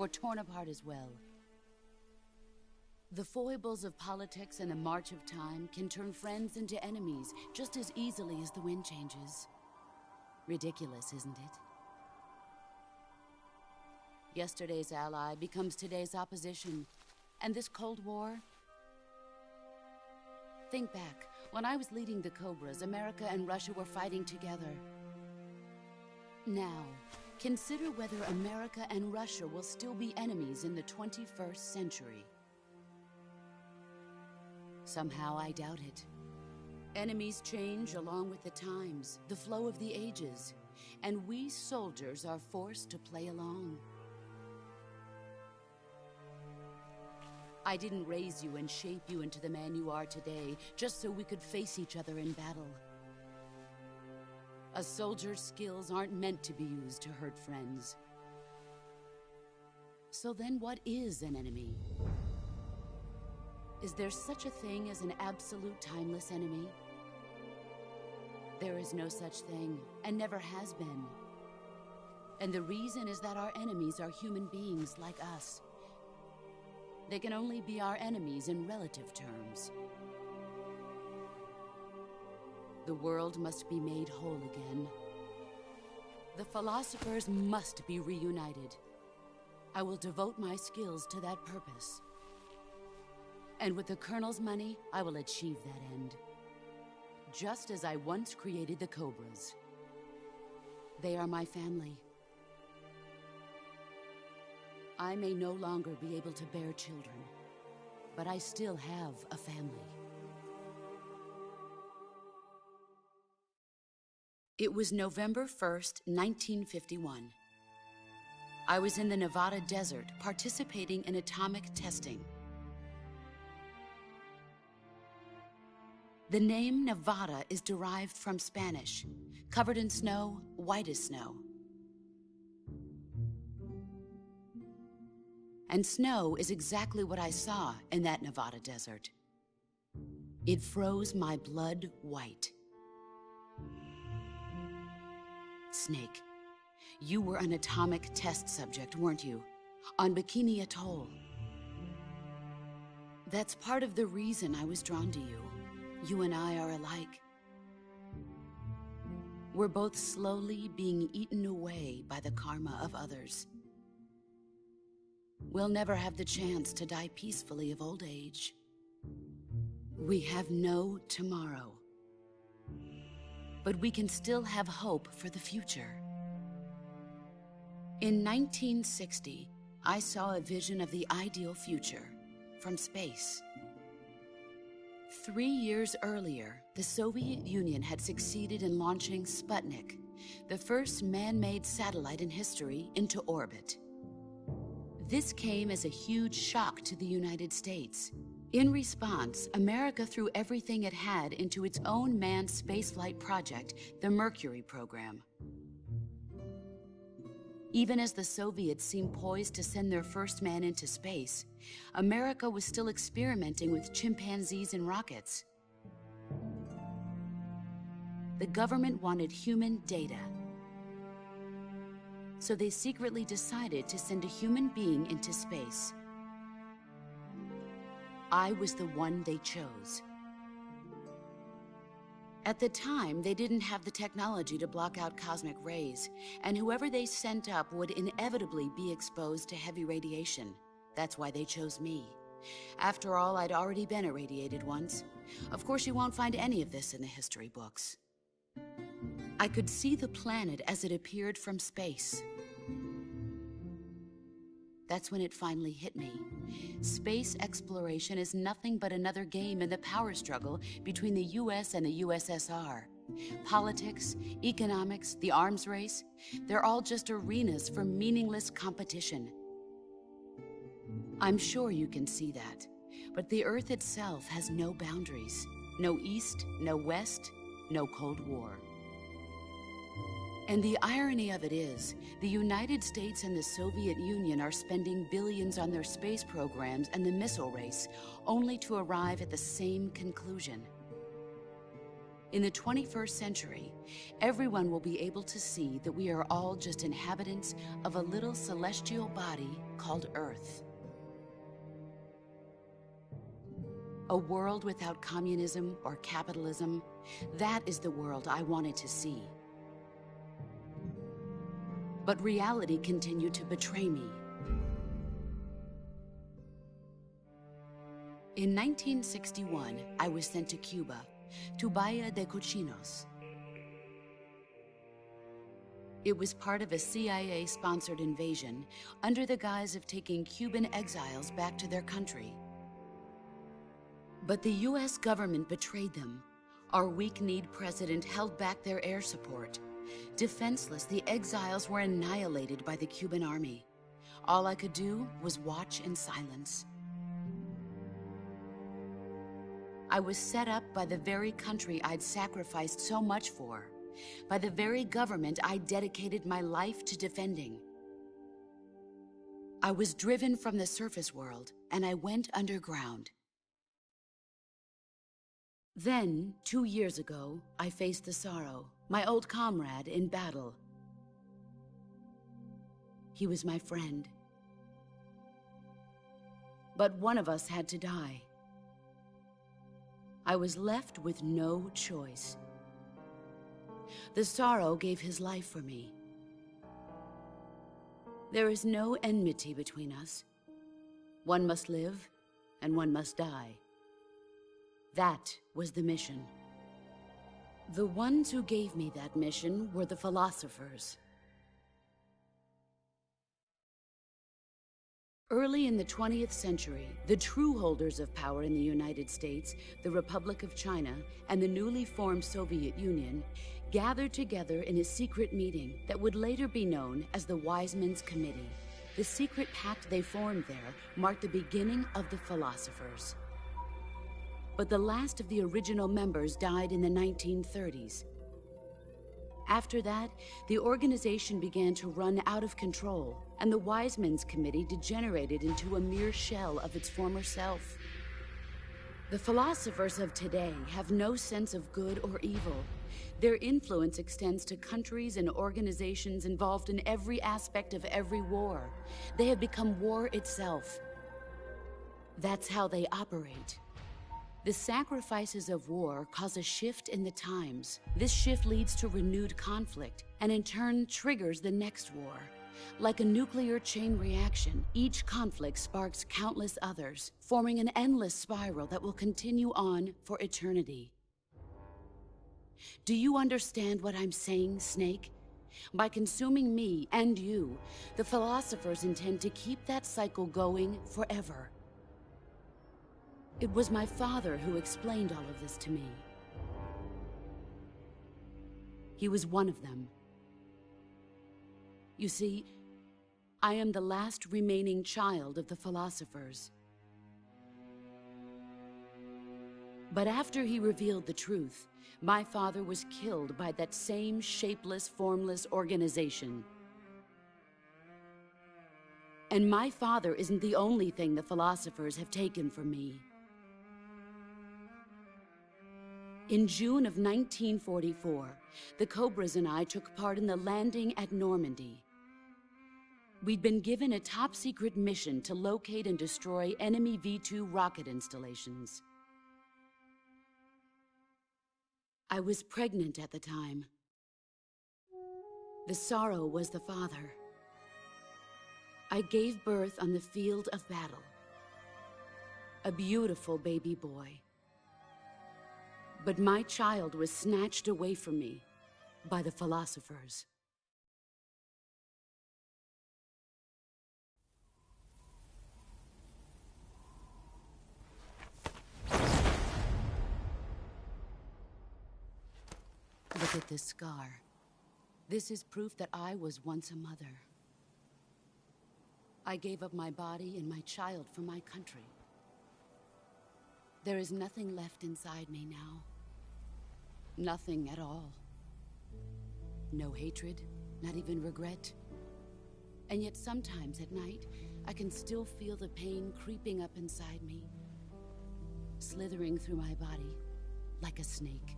were torn apart as well. The foibles of politics and the march of time can turn friends into enemies just as easily as the wind changes. Ridiculous, isn't it? Yesterday's ally becomes today's opposition. And this Cold War? Think back. When I was leading the Cobras, America and Russia were fighting together. Now, consider whether America and Russia will still be enemies in the 21st century. Somehow I doubt it. Enemies change along with the times, the flow of the ages, and we soldiers are forced to play along. I didn't raise you and shape you into the man you are today just so we could face each other in battle. A soldier's skills aren't meant to be used to hurt friends. So then what is an enemy? Is there such a thing as an absolute timeless enemy? There is no such thing, and never has been. And the reason is that our enemies are human beings like us. They can only be our enemies in relative terms. The world must be made whole again. The philosophers must be reunited. I will devote my skills to that purpose. And with the Colonel's money, I will achieve that end. Just as I once created the Cobras. They are my family. I may no longer be able to bear children, but I still have a family. It was November 1st, 1951. I was in the Nevada desert participating in atomic testing. The name Nevada is derived from Spanish, covered in snow, white as snow. And snow is exactly what I saw in that Nevada desert. It froze my blood white. Snake, you were an atomic test subject, weren't you? On Bikini Atoll. That's part of the reason I was drawn to you. You and I are alike. We're both slowly being eaten away by the karma of others. We'll never have the chance to die peacefully of old age. We have no tomorrow. But we can still have hope for the future. In 1960, I saw a vision of the ideal future from space. 3 years earlier, the Soviet Union had succeeded in launching Sputnik, the first man-made satellite in history, into orbit. This came as a huge shock to the United States. In response, America threw everything it had into its own manned spaceflight project, the Mercury program. Even as the Soviets seemed poised to send their first man into space, America was still experimenting with chimpanzees and rockets. The government wanted human data. So they secretly decided to send a human being into space. I was the one they chose. At the time, they didn't have the technology to block out cosmic rays, and whoever they sent up would inevitably be exposed to heavy radiation. That's why they chose me. After all, I'd already been irradiated once. Of course, you won't find any of this in the history books. I could see the planet as it appeared from space. That's when it finally hit me. Space exploration is nothing but another game in the power struggle between the US and the USSR. Politics, economics, the arms race, they're all just arenas for meaningless competition. I'm sure you can see that, but the Earth itself has no boundaries. No East, no West, no Cold War. And the irony of it is, the United States and the Soviet Union are spending billions on their space programs and the missile race, only to arrive at the same conclusion. In the 21st century, everyone will be able to see that we are all just inhabitants of a little celestial body called Earth. A world without communism or capitalism, that is the world I wanted to see. But reality continued to betray me. In 1961, I was sent to Cuba, to Bahia de Cochinos. It was part of a CIA-sponsored invasion under the guise of taking Cuban exiles back to their country. But the US government betrayed them. Our weak-kneed president held back their air support. Defenseless, the exiles were annihilated by the Cuban army. All I could do was watch in silence. I was set up by the very country I'd sacrificed so much for, by the very government I dedicated my life to defending. I was driven from the surface world, and I went underground. Then, 2 years ago, I faced the Sorrow, my old comrade in battle. He was my friend. But one of us had to die. I was left with no choice. The Sorrow gave his life for me. There is no enmity between us. One must live, and one must die. That was the mission. The ones who gave me that mission were the philosophers. Early in the 20th century, the true holders of power in the United States, the Republic of China, and the newly formed Soviet Union gathered together in a secret meeting that would later be known as the Wiseman's Committee. The secret pact they formed there marked the beginning of the philosophers. But the last of the original members died in the 1930s. After that, the organization began to run out of control, and the Wiseman's Committee degenerated into a mere shell of its former self. The philosophers of today have no sense of good or evil. Their influence extends to countries and organizations involved in every aspect of every war. They have become war itself. That's how they operate. The sacrifices of war cause a shift in the times. This shift leads to renewed conflict, and in turn triggers the next war. Like a nuclear chain reaction, each conflict sparks countless others, forming an endless spiral that will continue on for eternity. Do you understand what I'm saying, Snake? By consuming me and you, the philosophers intend to keep that cycle going forever. It was my father who explained all of this to me. He was one of them. You see, I am the last remaining child of the philosophers. But after he revealed the truth, my father was killed by that same shapeless, formless organization. And my father isn't the only thing the philosophers have taken from me. In June of 1944, the Cobras and I took part in the landing at Normandy. We'd been given a top-secret mission to locate and destroy enemy V-2 rocket installations. I was pregnant at the time. The Sorrow was the father. I gave birth on the field of battle. A beautiful baby boy. But my child was snatched away from me by the philosophers. Look at this scar. This is proof that I was once a mother. I gave up my body and my child for my country. There is nothing left inside me now. Nothing at all. No hatred, not even regret. And yet sometimes at night, I can still feel the pain creeping up inside me, slithering through my body like a snake.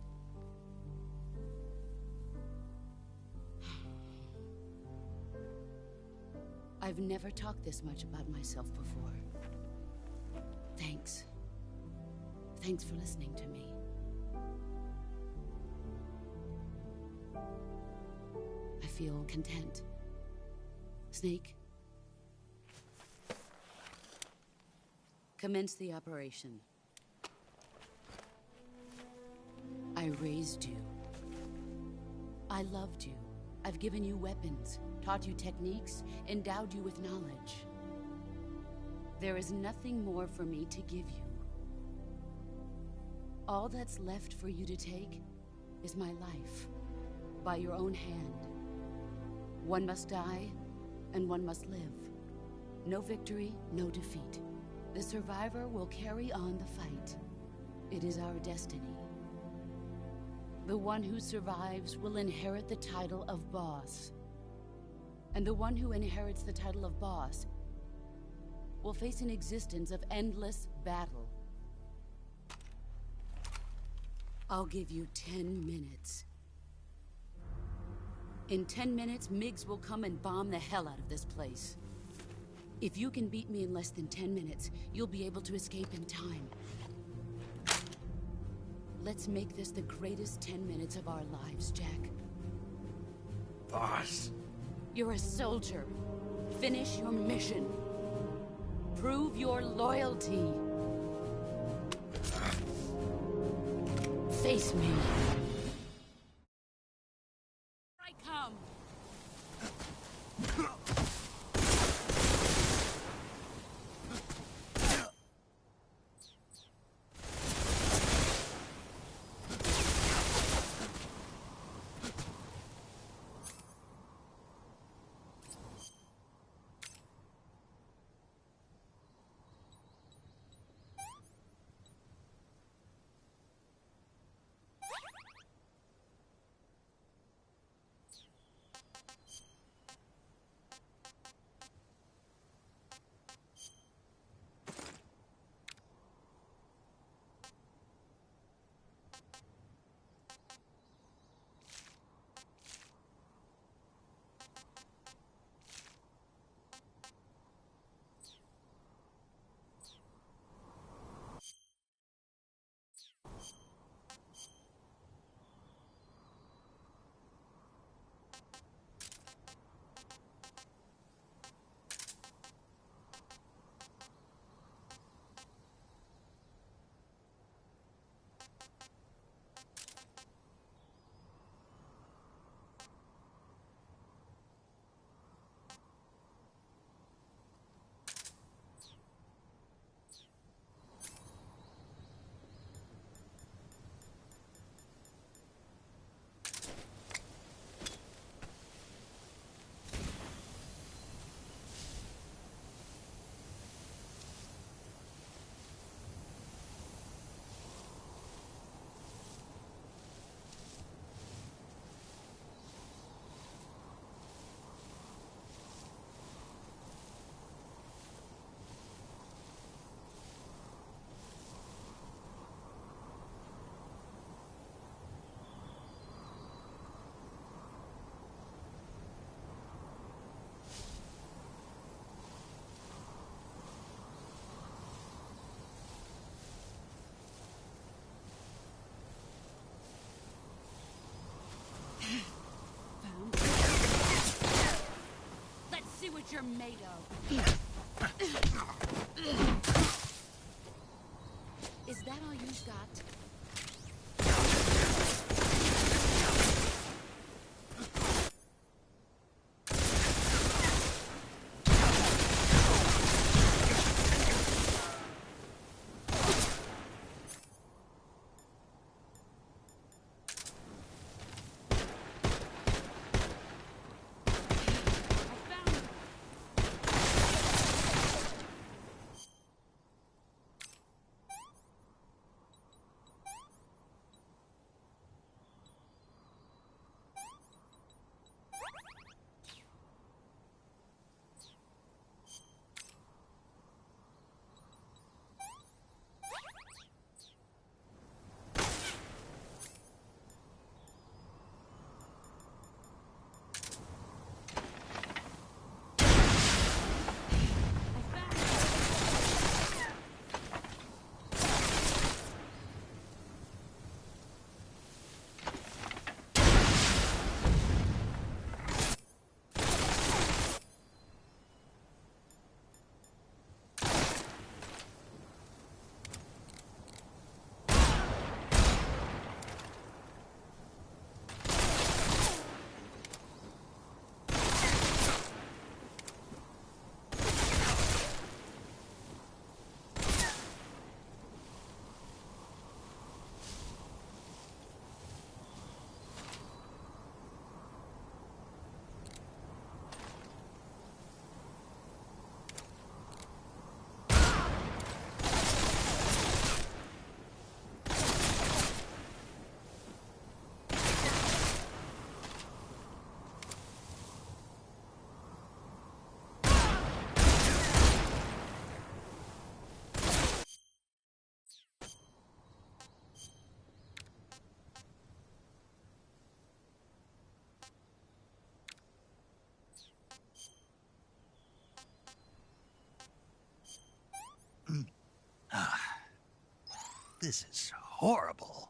I've never talked this much about myself before. Thanks. Thanks for listening to me. I feel content. Snake? Commence the operation. I raised you. I loved you. I've given you weapons, taught you techniques, endowed you with knowledge. There is nothing more for me to give you. All that's left for you to take is my life, by your own hand. One must die, and one must live. No victory, no defeat. The survivor will carry on the fight. It is our destiny. The one who survives will inherit the title of boss. And the one who inherits the title of boss will face an existence of endless battle. I'll give you 10 minutes. In 10 minutes, Miggs will come and bomb the hell out of this place. If you can beat me in less than 10 minutes, you'll be able to escape in time. Let's make this the greatest 10 minutes of our lives, Jack. Boss. You're a soldier. Finish your mission. Prove your loyalty. Face me. I come. What you're made of. Is that all you've got? This is horrible.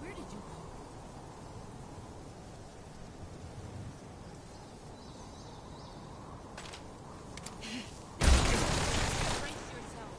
Where did you go? Brace yourself.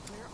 Where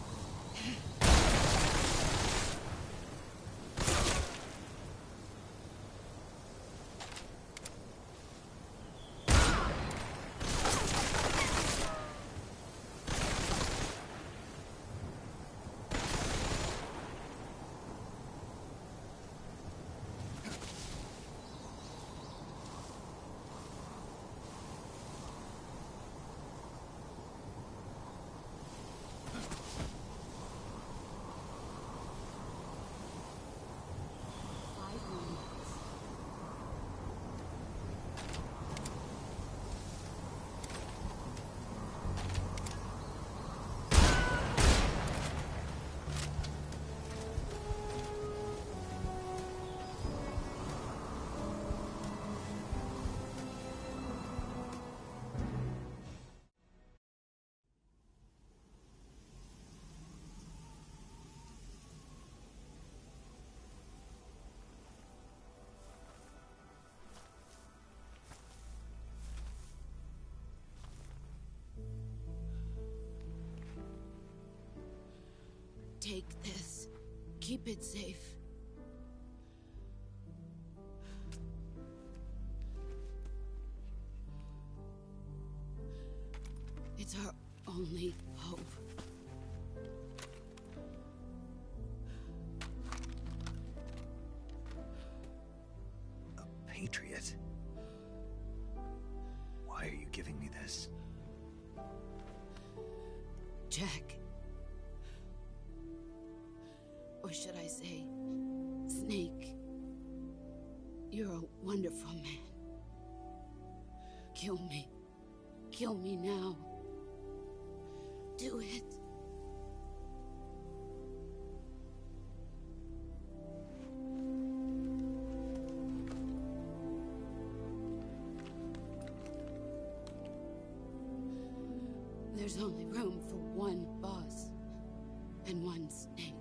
Take this. Keep it safe. It's our only hope. A Patriot? Why are you giving me this? Jack. Or should I say, Snake. You're a wonderful man. Kill me. Kill me now. Do it. There's only room for one boss and one Snake.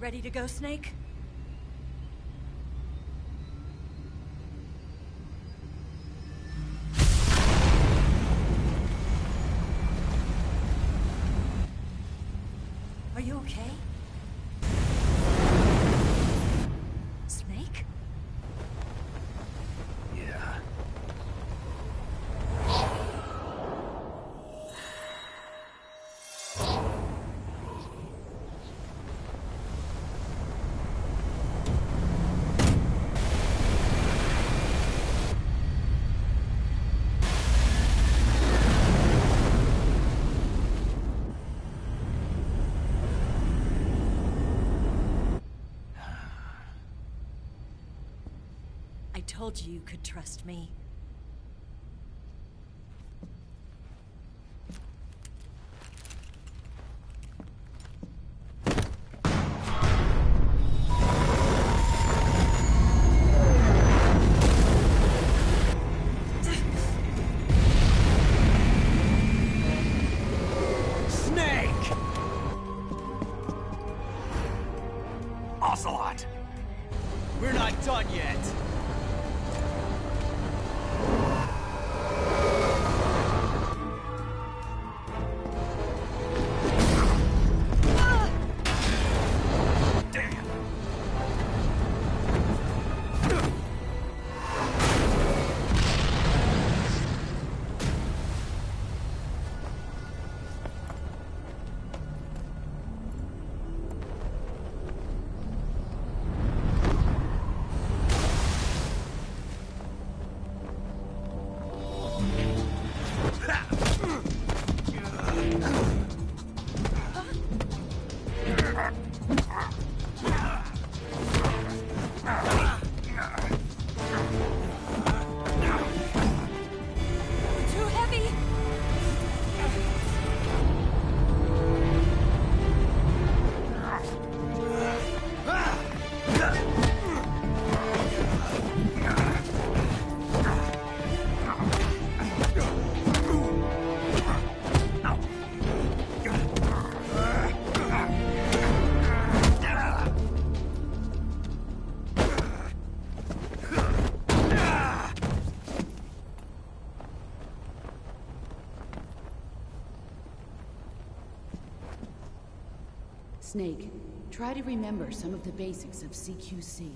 Ready to go, Snake? Are you okay? Snake? Yeah. I told you you could trust me. Snake! Ocelot! We're not done yet. Damn! Too heavy! Snake, try to remember some of the basics of CQC.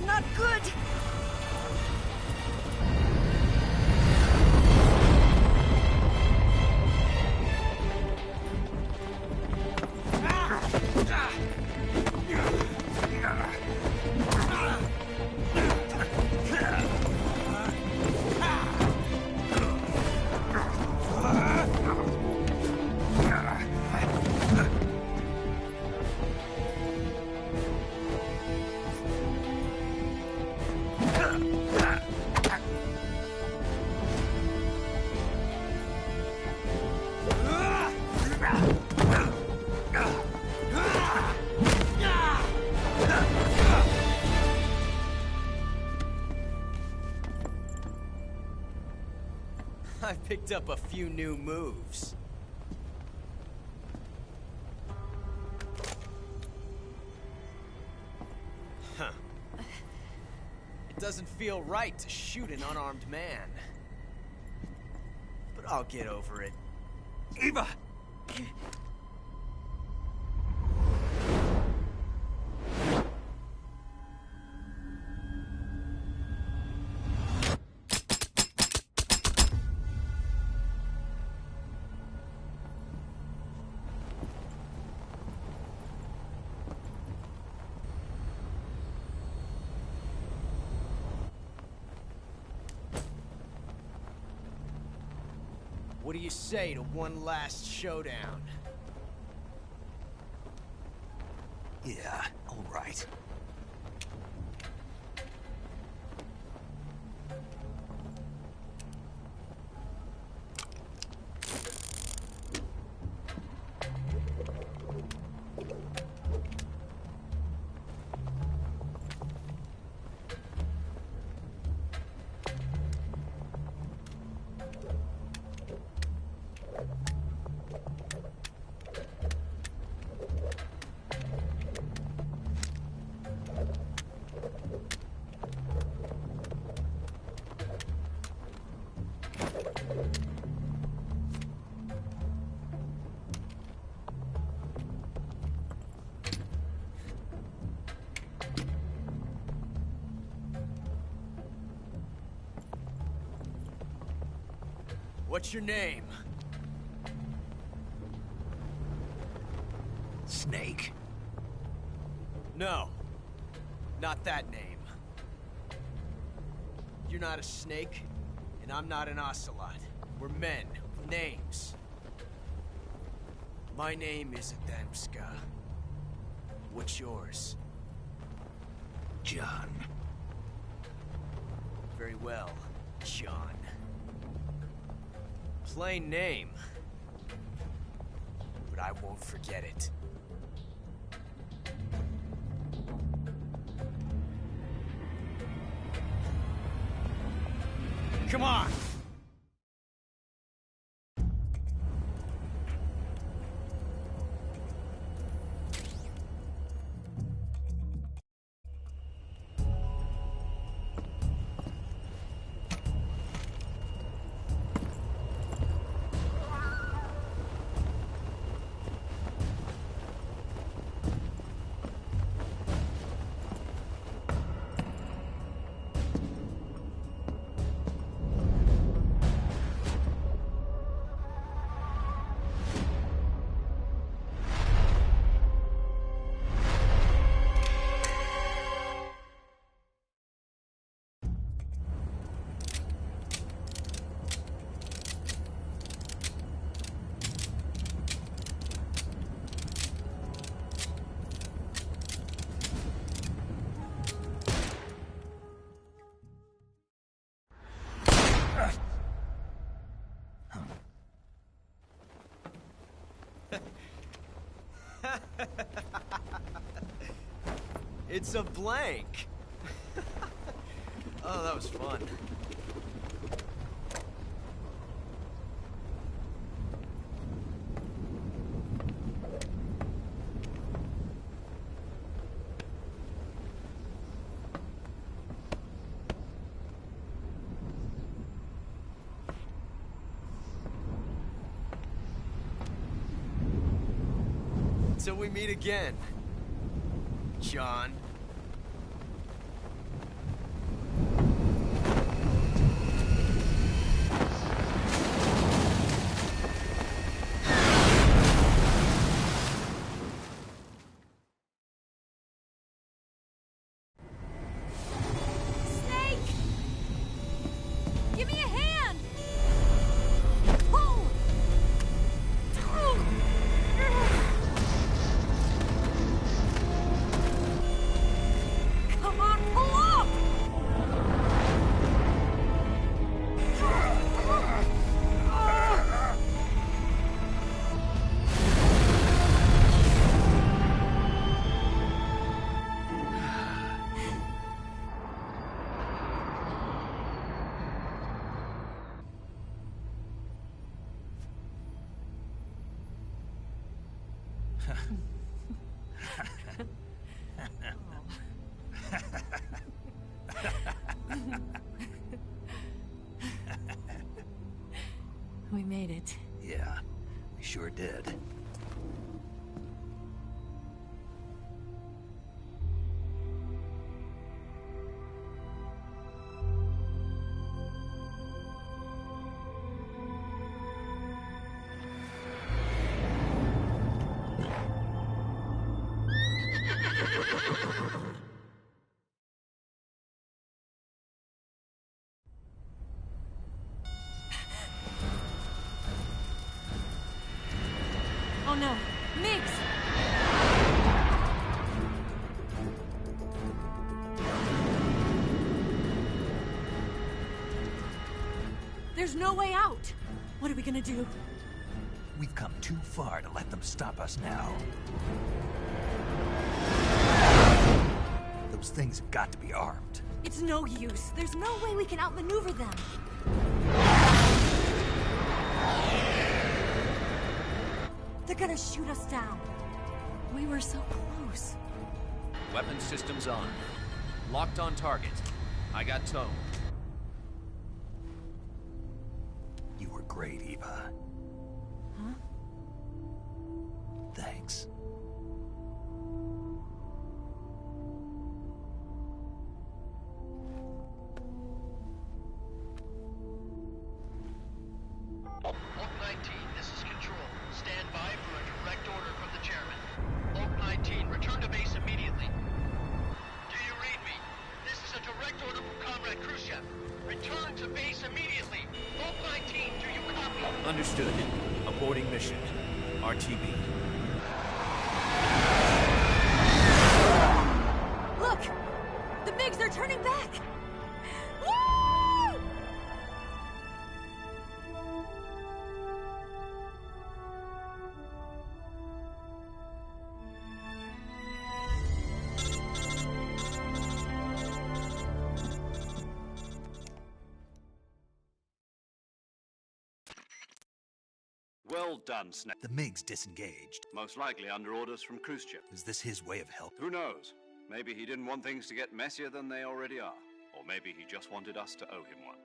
Not good! I picked up a few new moves. Huh. It doesn't feel right to shoot an unarmed man. But I'll get over it. Eva! What do you say to one last showdown? Yeah, all right. What's your name? Snake. No. Not that name. You're not a snake, and I'm not an ocelot. We're men with names. My name is Adamska. What's yours? John. Very well, John. Plain name. But I won't forget it. Come on! It's a blank. Oh, that was fun. Till we meet again, John. Snake! Give me a hand! Pull! Come on, pull up! We made it. Yeah, we sure did. Oh no, Miggs! There's no way out! What are we gonna do? We've come too far to let them stop us now. Those things have got to be armed. It's no use. There's no way we can outmaneuver them. They're gonna shoot us down. We were so close. Weapon systems on. Locked on target. I got towed. You were great, Eva. Huh? Thanks. Understood. Aborting mission. RTB. Look! The MiGs, they're turning back! Woo! Well done, Snake. The MiG's disengaged. Most likely under orders from Khrushchev. Is this his way of help? Who knows? Maybe he didn't want things to get messier than they already are. Or maybe he just wanted us to owe him one.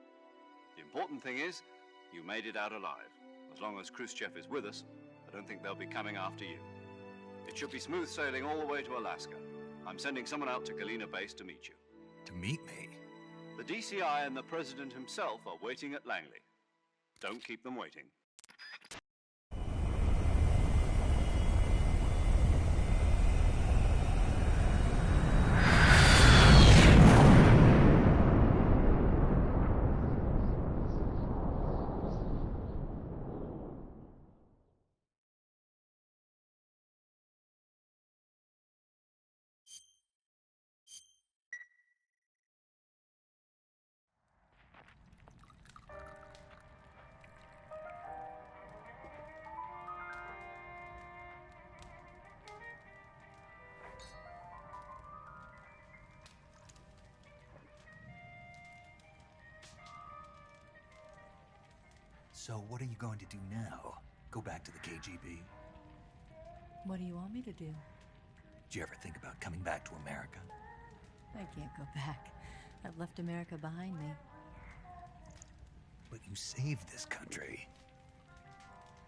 The important thing is, you made it out alive. As long as Khrushchev is with us, I don't think they'll be coming after you. It should be smooth sailing all the way to Alaska. I'm sending someone out to Galena Base to meet you. To meet me? The DCI and the President himself are waiting at Langley. Don't keep them waiting. So what are you going to do now? Go back to the KGB? What do you want me to do? Did you ever think about coming back to America? I can't go back. I've left America behind me. But you saved this country.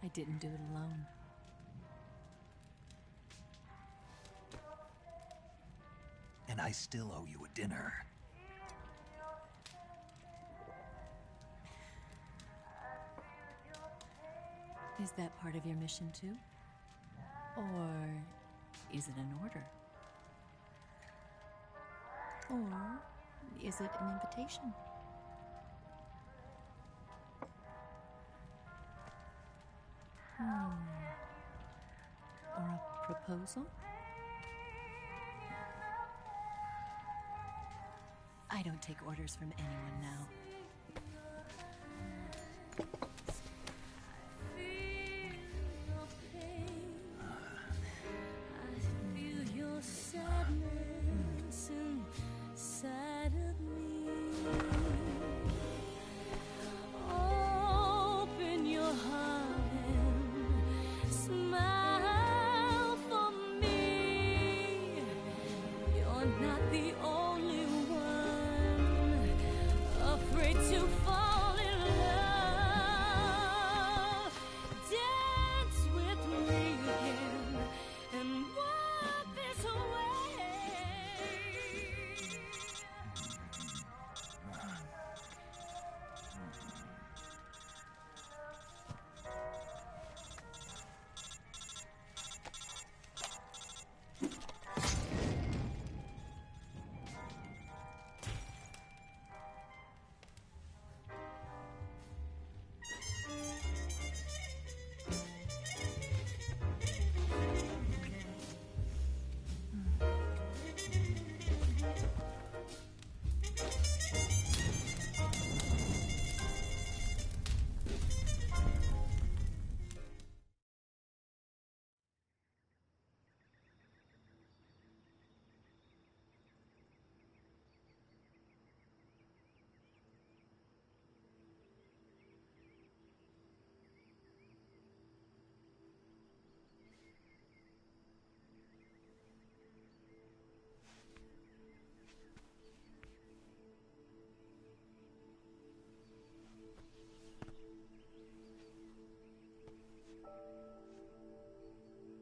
I didn't do it alone. And I still owe you a dinner. Is that part of your mission too? Or is it an order? Or is it an invitation? Or a proposal? I don't take orders from anyone now.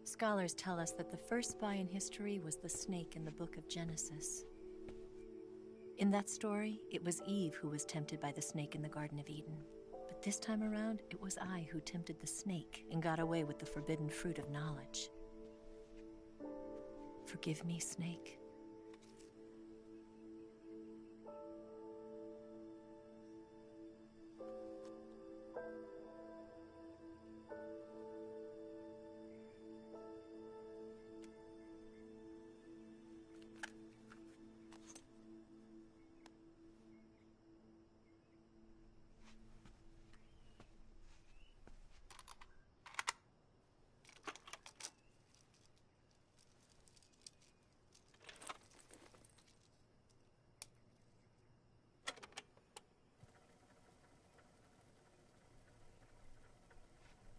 Scholars tell us that the first spy in history was the snake in the book of Genesis. In that story, it was Eve who was tempted by the snake in the Garden of Eden. But this time around, it was I who tempted the snake and got away with the forbidden fruit of knowledge. Forgive me, Snake.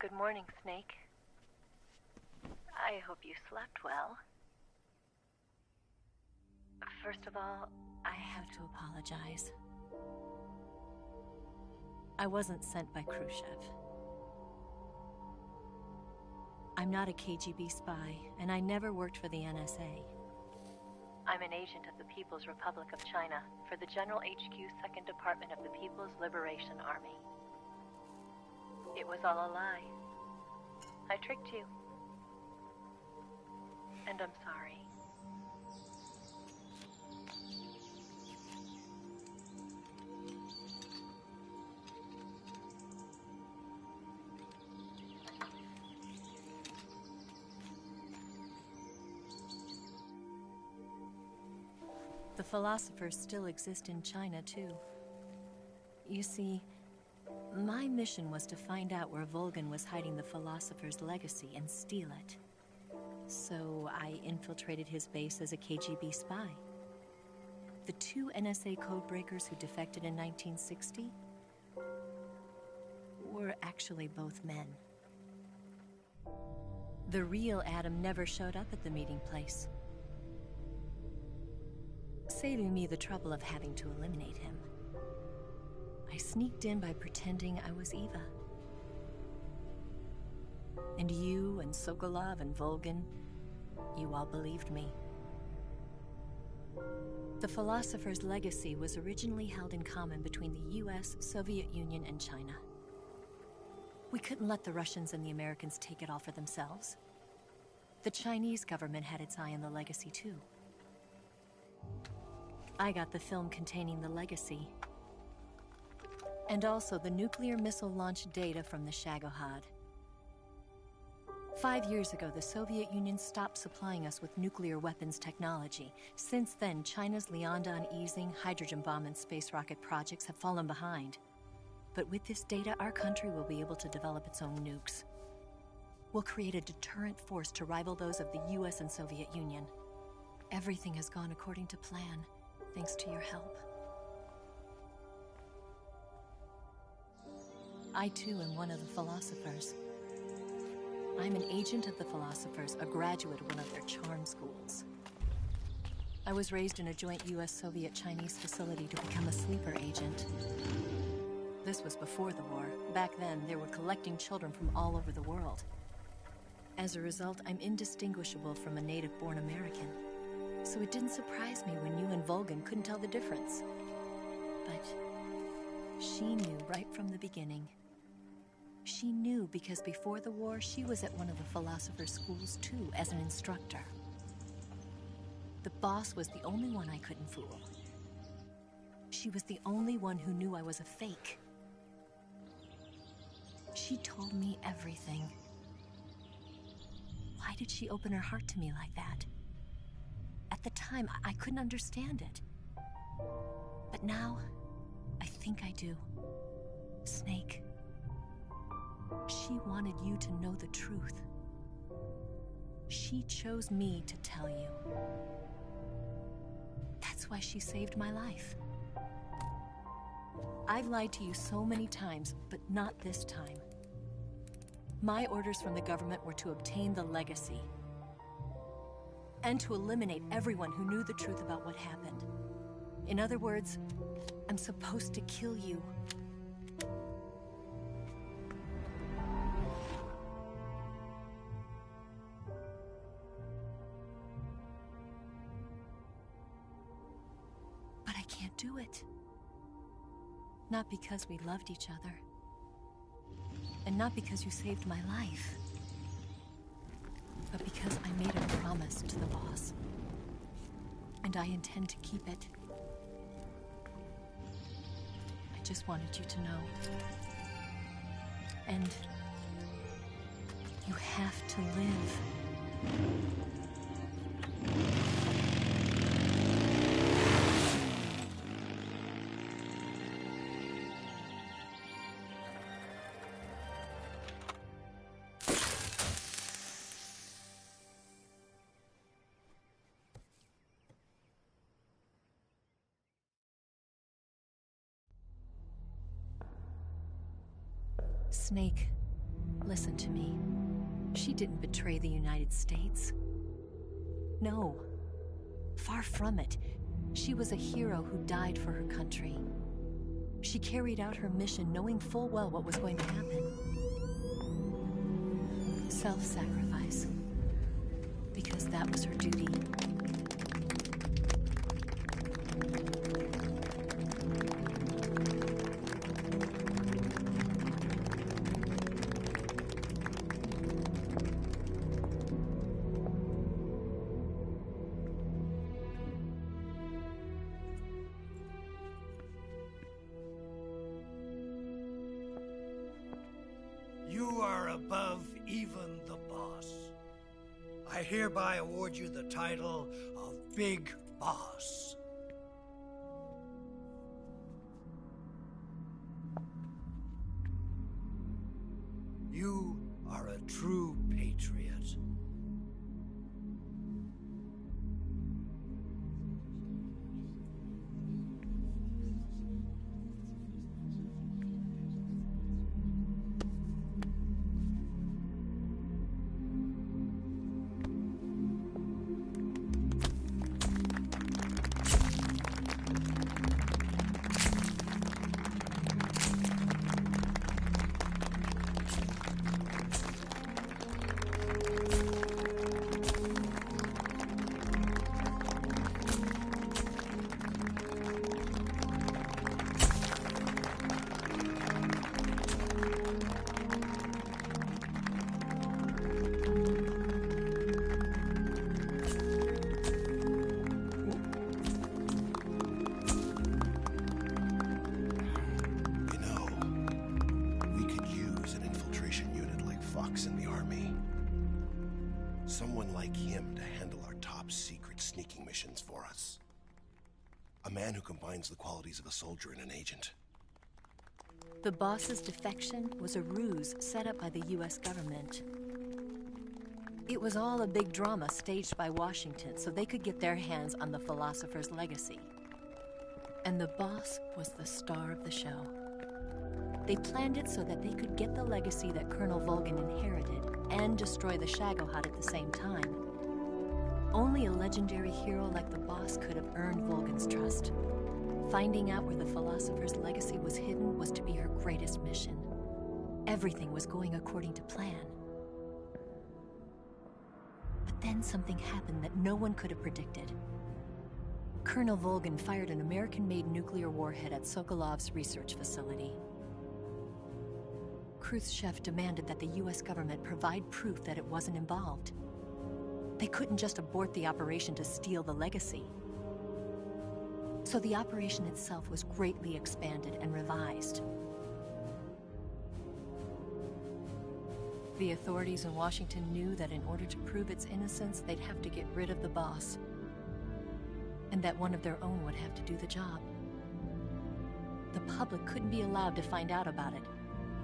Good morning, Snake. I hope you slept well. First of all, I have to apologize. I wasn't sent by Khrushchev. I'm not a KGB spy, and I never worked for the NSA. I'm an agent of the People's Republic of China for the General HQ 2nd Department of the People's Liberation Army. It was all a lie. I tricked you. And I'm sorry. The philosophers still exist in China, too. You see, my mission was to find out where Volgin was hiding the philosopher's legacy and steal it. So I infiltrated his base as a KGB spy. The 2 NSA codebreakers who defected in 1960 were actually both men. The real Adam never showed up at the meeting place, saving me the trouble of having to eliminate him. I sneaked in by pretending I was Eva. And you and Sokolov and Volgin, you all believed me. The philosopher's legacy was originally held in common between the US, Soviet Union, and China. We couldn't let the Russians and the Americans take it all for themselves. The Chinese government had its eye on the legacy, too. I got the film containing the legacy, and also the nuclear missile launch data from the Shagohod. 5 years ago, the Soviet Union stopped supplying us with nuclear weapons technology. Since then, China's Liaodong easing, hydrogen bomb, and space rocket projects have fallen behind. But with this data, our country will be able to develop its own nukes. We'll create a deterrent force to rival those of the US and Soviet Union. Everything has gone according to plan, thanks to your help. I too am one of the philosophers. I'm an agent of the philosophers, a graduate of one of their charm schools. I was raised in a joint US-Soviet-Chinese facility to become a sleeper agent. This was before the war. Back then, they were collecting children from all over the world. As a result, I'm indistinguishable from a native-born American. So it didn't surprise me when you and Volgin couldn't tell the difference. But she knew right from the beginning. She knew because before the war, she was at one of the philosopher's schools too, as an instructor. The boss was the only one I couldn't fool. She was the only one who knew I was a fake. She told me everything. Why did she open her heart to me like that? At the time, I couldn't understand it. But now, I think I do. Snake. She wanted you to know the truth. She chose me to tell you. That's why she saved my life. I've lied to you so many times, but not this time. My orders from the government were to obtain the legacy and to eliminate everyone who knew the truth about what happened. In other words, I'm supposed to kill you. But I can't do it. Not because we loved each other. And not because you saved my life. But because I made a promise to the boss. And I intend to keep it. I just wanted you to know. And you have to live. Snake, Listen to me. She didn't betray the United States. No. Far from it. She was a hero who died for her country. She carried out her mission knowing full well what was going to happen. Self-sacrifice. Because that was her duty. You are above even the boss. I hereby award you the title of Big Boss. You are a true patriot. Someone like him to handle our top secret sneaking missions for us. A man who combines the qualities of a soldier and an agent. The boss's defection was a ruse set up by the US government. It was all a big drama staged by Washington so they could get their hands on the philosopher's legacy. And the boss was the star of the show. They planned it so that they could get the legacy that Colonel Volgin inherited and destroy the Shagohod at the same time. Only a legendary hero like the boss could have earned Volgin's trust. Finding out where the philosopher's legacy was hidden was to be her greatest mission. Everything was going according to plan. But then something happened that no one could have predicted. Colonel Volgin fired an American-made nuclear warhead at Sokolov's research facility. Khrushchev demanded that the US government provide proof that it wasn't involved. They couldn't just abort the operation to steal the legacy. So the operation itself was greatly expanded and revised. The authorities in Washington knew that in order to prove its innocence, they'd have to get rid of the boss, and that one of their own would have to do the job. The public couldn't be allowed to find out about it.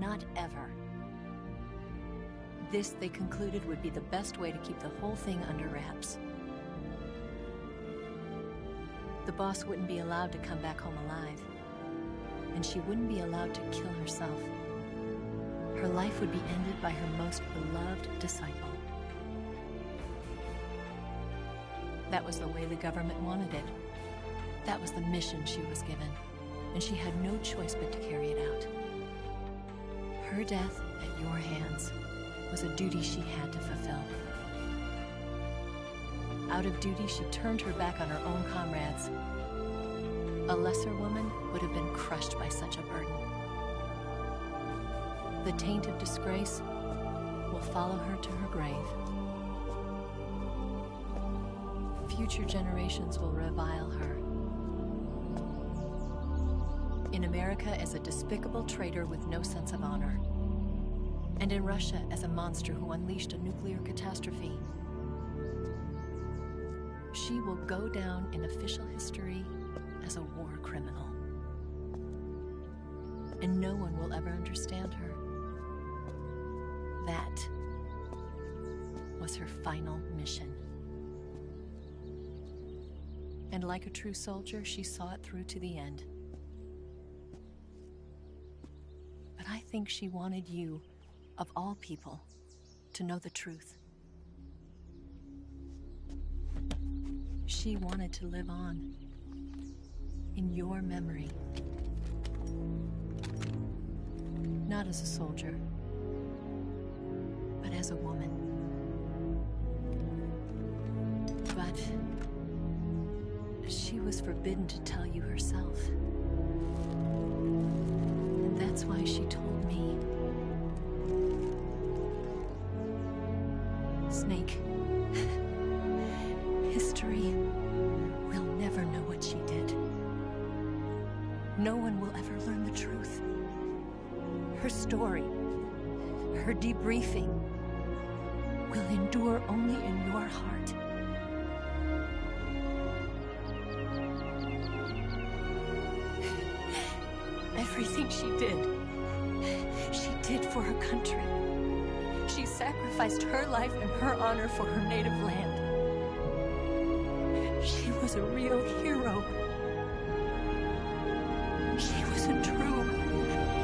Not ever. This, they concluded, would be the best way to keep the whole thing under wraps. The boss wouldn't be allowed to come back home alive, and she wouldn't be allowed to kill herself. Her life would be ended by her most beloved disciple. That was the way the government wanted it. That was the mission she was given, and she had no choice but to carry it out. Her death at your hands was a duty she had to fulfill. Out of duty, she turned her back on her own comrades. A lesser woman would have been crushed by such a burden. The taint of disgrace will follow her to her grave. Future generations will revile her. In America as a despicable traitor with no sense of honor. And in Russia as a monster who unleashed a nuclear catastrophe. She will go down in official history as a war criminal. And no one will ever understand her. That was her final mission. And like a true soldier, she saw it through to the end. But I think she wanted you, of all people, to know the truth. She wanted to live on, in your memory. Not as a soldier, but as a woman. But she was forbidden to tell you herself. And that's why she told me. Snake, history will never know what she did. No one will ever learn the truth. Her story, her debriefing, will endure only in your heart. Everything she did for her country. She sacrificed her life and her honor for her native land. She was a real hero. She was a true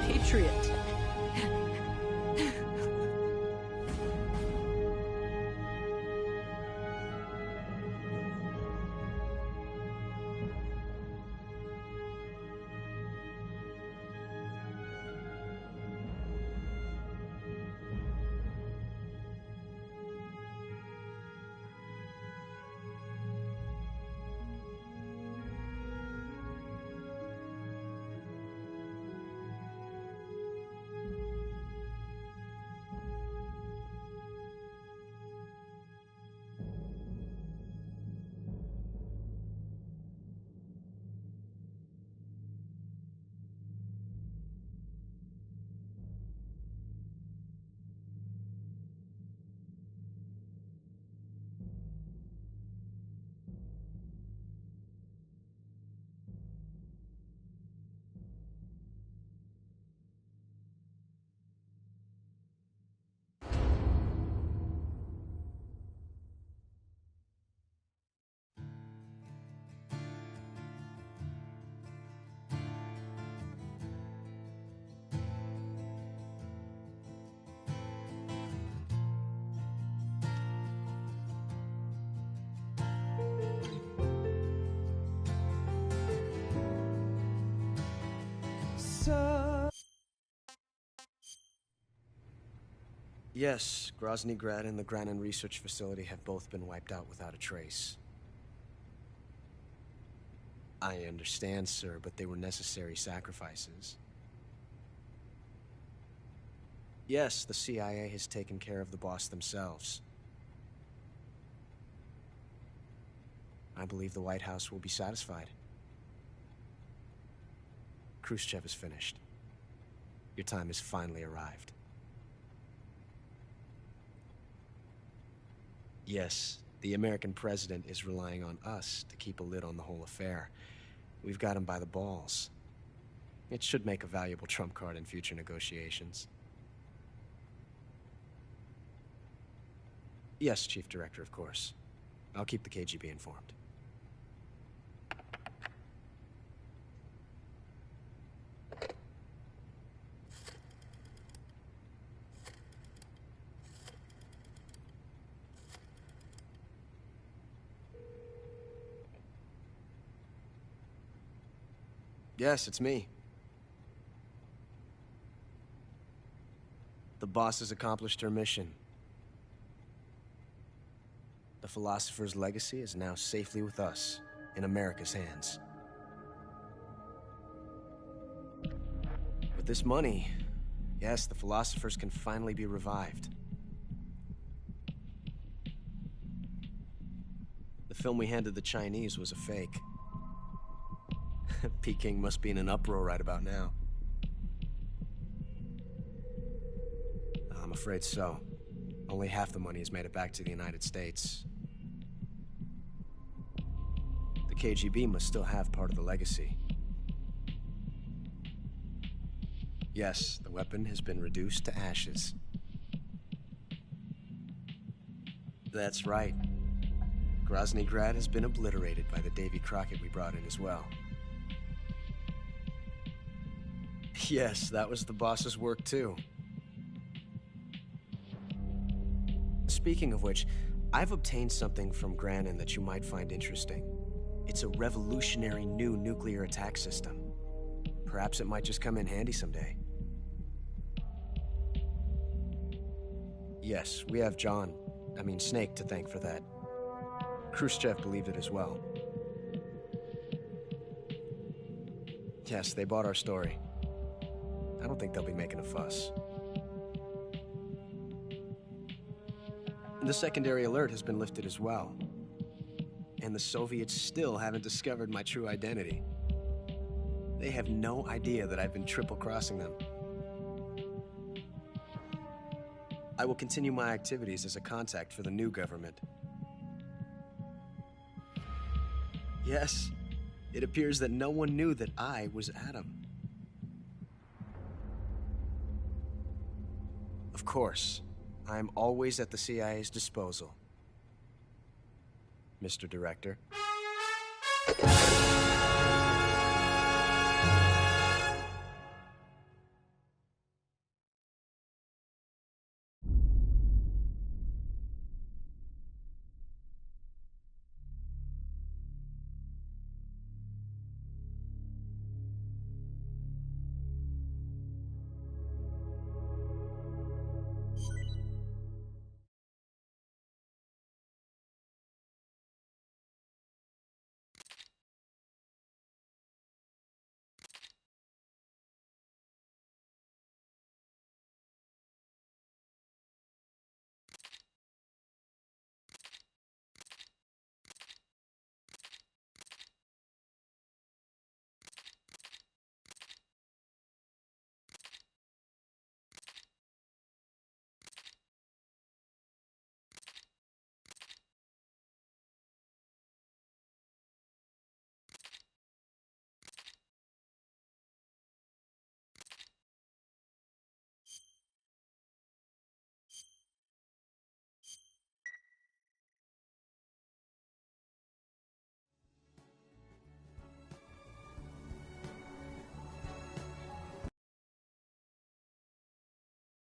patriot. Yes, Grozny Grad and the Granin Research Facility have both been wiped out without a trace. I understand, sir, but they were necessary sacrifices. Yes, the CIA has taken care of the boss themselves. I believe the White House will be satisfied. Khrushchev is finished. Your time has finally arrived. Yes, the American president is relying on us to keep a lid on the whole affair. We've got him by the balls. It should make a valuable trump card in future negotiations. Yes, Chief Director, of course. I'll keep the KGB informed. Yes, it's me. The boss has accomplished her mission. The philosopher's legacy is now safely with us, in America's hands. With this money, yes, the philosophers can finally be revived. The film we handed the Chinese was a fake. Peking must be in an uproar right about now. I'm afraid so. Only half the money has made it back to the United States. The KGB must still have part of the legacy. Yes, the weapon has been reduced to ashes. That's right. Grozny Grad has been obliterated by the Davy Crockett we brought in as well. Yes, that was the boss's work too. speaking of which, I've obtained something from Granin that you might find interesting. It's a revolutionary new nuclear attack system. Perhaps it might just come in handy someday. Yes, we have Snake to thank for that. Khrushchev believed it as well. Yes, they bought our story. I don't think they'll be making a fuss. The secondary alert has been lifted as well. And the Soviets still haven't discovered my true identity. They have no idea that I've been triple-crossing them. I will continue my activities as a contact for the new government. Yes, it appears that no one knew that I was Adam. Of course, I am always at the CIA's disposal, Mr. Director.